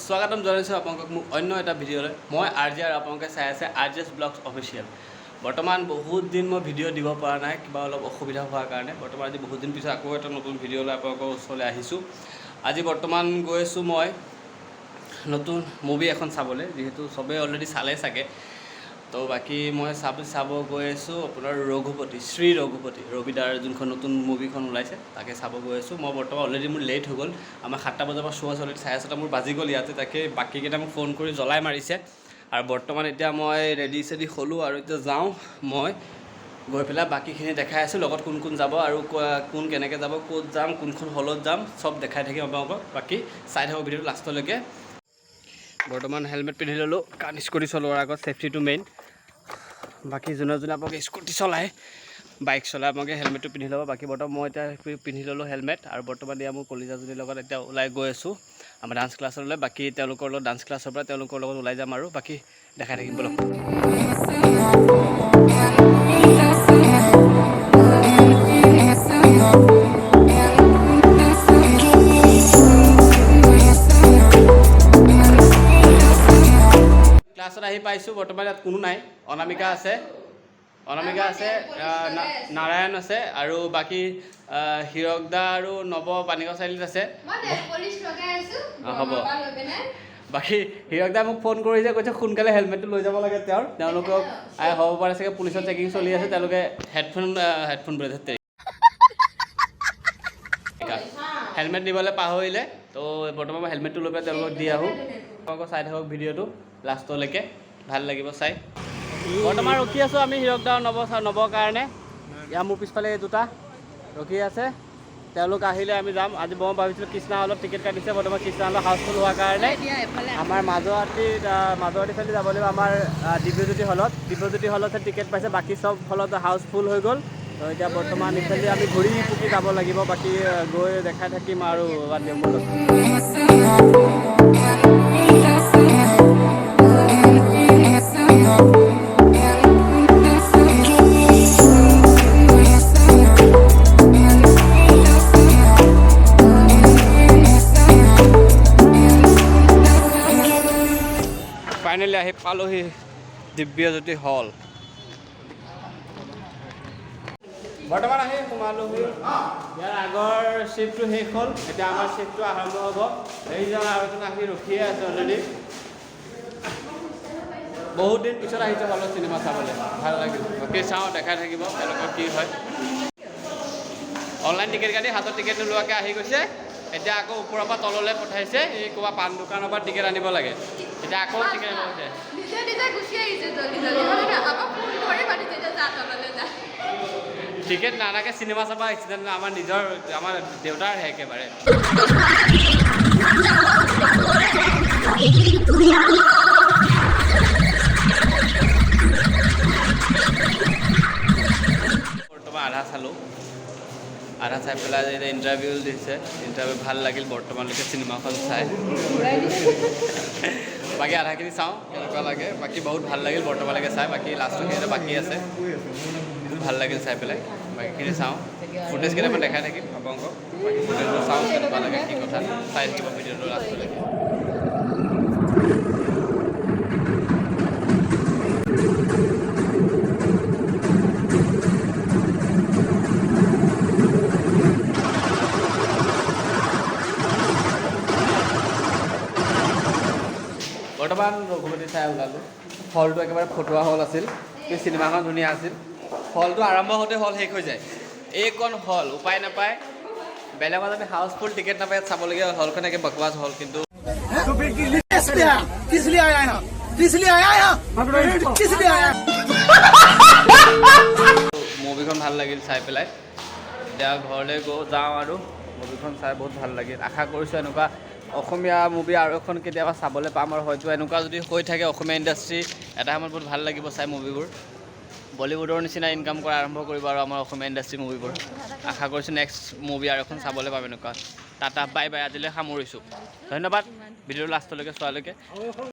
স্বাগতম জনাইছোঁ আপোনালোকক মোক অন্য এটা ভিডিঅ'লৈ। মই আৰজে আৰু আপোনালোকে চাই আছে আৰজেছ ব্লগছ অফিচিয়েল। বৰ্তমান বহুত দিন মই ভিডিঅ' দিব পৰা নাই, কিবা অলপ অসুবিধা হোৱাৰ কাৰণে। বৰ্তমান আজি বহুত দিন পিছত আকৌ এটা নতুন ভিডিঅ'লৈ আপোনালোকৰ ওচৰলৈ আহিছোঁ। আজি বৰ্তমান গৈ আছোঁ মই নতুন মুভি এখন চাবলৈ, যিহেতু চবেই অলৰেডি চালে চাগে। তো বাকী মই চাব গৈ আছোঁ আপোনাৰ ৰঘুপতি, শ্ৰী ৰঘুপতি, ৰবিদাৰ যোনখন নতুন মুভিখন ওলাইছে তাকে চাব গৈ আছোঁ। মই বৰ্তমান অলৰেডি মোৰ লেট হৈ গ'ল, আমাৰ 7টা বজাৰ পৰা শ্ব' আছে, অলৰেডি 7:30 মোৰ বাজি গ'ল ইয়াতে। তাকে বাকীকেইটা মোক ফোন কৰি জ্বলাই মাৰিছে আৰু বৰ্তমান এতিয়া মই ৰেডি হ'লোঁ আৰু এতিয়া যাওঁ মই গৈ পেলাই বাকীখিনি দেখাই আছোঁ, লগত কোন কোন যাব আৰু কোন কেনেকৈ যাব, ক'ত যাম, কোনখন হলত যাম, চব দেখাই থাকিম আপোনালোকক। বাকী চাই থাকক ভিডিঅ'টো লাষ্টলৈকে। বৰ্তমান হেলমেট পিন্ধি ল'লোঁ, কাৰণ স্কুটি চলোৱাৰ আগত ছেফটিটো মেইন। বাকী যোনে আপোনালোকে স্কুটি চলায়, বাইক চলাই আপোনালোকে হেলমেটটো পিন্ধি ল'ব। বাকী বৰ্তমান মই এতিয়া পিন্ধি ল'লোঁ হেলমেট আৰু বৰ্তমান দিয়া মোৰ কলিজাজনীৰ লগত এতিয়া ওলাই গৈ আছোঁ আমাৰ ডান্স ক্লাছলৈ। বাকী তেওঁলোকৰ লগত ডান্স ক্লাছৰ পৰা তেওঁলোকৰ লগত ওলাই যাম আৰু বাকী দেখাই থাকিম বলক। ক্লাছত আহি পাইছোঁ, বৰ্তমান ইয়াত কোনো নাই। অনামিকা আছে, নাৰায়ণ আছে আৰু বাকী হিৰক দা আৰু নৱ পানীগাঁও চাৰিআলিত আছে। হ'ব। বাকী হিৰক দাই মোক ফোন কৰিছে, কৈছে সোনকালে হেলমেটটো লৈ যাব লাগে তেওঁলোকক হ'ব পাৰে চাগে পুলিচৰ চেকিং চলি আছে, তেওঁলোকে হেডফোন হেলমেট নিবলৈ পাহৰিলে। তো বৰ্তমান মই হেলমেটটো লৈ পেলাই তেওঁলোকক দি আহোঁ। আপোনালোকক চাই থাকক ভিডিঅ'টো লাষ্টলৈকে, ভাল লাগিব চাই। বৰ্তমান ৰখি আছোঁ আমি হিৰক দা নৱৰ কাৰণে। ইয়াৰ মোৰ পিছফালে এই দুটা ৰখি আছে, তেওঁলোক আহিলে আমি যাম। আজি মই ভাবিছিলোঁ কৃষ্ণা হলত টিকেট কাটিছে, বৰ্তমান কৃষ্ণা হলত হাউচফুল হোৱাৰ কাৰণে আমাৰ মাজুৱাটী চাইডে যাব লাগিব আমাৰ দিব্যজ্যোতি হলত টিকেট পাইছে, বাকী চব হলত হাউচফুল হৈ গ'ল। তো এতিয়া বৰ্তমান ইফালে আমি ঘূৰি পুকি যাব লাগিব, বাকী গৈ দেখাই থাকিম আৰু ফাইনেলি আহি পালোহি দিব্যজ্যোতি হল। বৰ্তমান আহি সোমালোহি, ইয়াৰ আগৰ শ্বিফ্টটো শেষ হ'ল, এতিয়া আমাৰ শ্বিফ্টটো আৰম্ভ হ'ব। এইজন আৰু এজন আহি ৰখিয়ে আছে অলৰেডি। বহুত দিন পিছত আহিছে হলত চিনেমা চাবলৈ, ভাল লাগিল। বাকী চাওঁ, দেখাই থাকিব তেওঁলোকৰ কি হয়। অনলাইন টিকেট কাটি হাতত টিকেট নোলোৱাকৈ আহি গৈছে, এতিয়া আকৌ ওপৰৰ পৰা তললৈ পঠাইছে। এই ক'ৰবা পাণ দোকানৰ পৰা টিকেট আনিব লাগে, এতিয়া আকৌ টিকেট আনিব গৈছে। টিকেট নানাকে চিনেমা চাব আহিছে, আমাৰ দেউতাৰহে একেবাৰে। বৰ্তমান আধা চাই পেলাই এতিয়া ইণ্টাৰভিউ দিছে, ইণ্টাৰভিউ ভাল লাগিল বৰ্তমানলৈকে চিনেমাখন চাই। বাকী আধাখিনি চাওঁ কেনেকুৱা লাগে, বাকী বহুত ভাল লাগিল বৰ্তমানলৈকে চাই। বাকী লাষ্টৰখিনি বাকী আছে, ভাল লাগিল চাই পেলাই। বাকীখিনি চাওঁ, ফুটেজ কেইটামান দেখাই থাকিম আপোনালোকক। বাকী ফুটেজটো চাওঁ কেনেকুৱা লাগে, কি কথা, চাই থাকিব ভিডিঅ'টো লাষ্টলৈকে। বৰ্তমান ৰঘুপতি চাই ওলালোঁ। হলটো একেবাৰে ফটোৱা হল আছিল, কিন্তু চিনেমাখন ধুনীয়া আছিল। হলটো আৰম্ভ হওঁতে হল শেষ হৈ যায়, এইকণ হল উপায় নাপায়। বেলেগত আমি হাউচফুল টিকেট নাপায় চাবলগীয়া হলখন একে বকৱাছ হল। কিন্তু মুভিখন ভাল লাগিল চাই পেলাই। এতিয়া ঘৰলৈ যাওঁ আৰু মুভিখন চাই বহুত ভাল লাগিল। আশা কৰিছোঁ এনেকুৱা অসমীয়া মুভি আৰু এখন কেতিয়াবা চাবলৈ পাম, আৰু হয়তো এনেকুৱা যদি হৈ থাকে অসমীয়া ইণ্ডাষ্ট্ৰী এটা সময়ত বহুত ভাল লাগিব চাই মুভিবোৰ। বলিউডৰ নিচিনা ইনকাম কৰা আৰম্ভ কৰিব আৰু আমাৰ অসমীয়া ইণ্ডাষ্ট্ৰী মুভিবোৰ। আশা কৰিছোঁ নেক্সট মুভি আৰু এখন চাবলৈ পাম এনেকুৱা। টাটা বাই বাই, আজিলৈ সামৰিছোঁ। ধন্যবাদ ভিডিঅ'টো লাষ্টলৈকে চোৱালৈকে।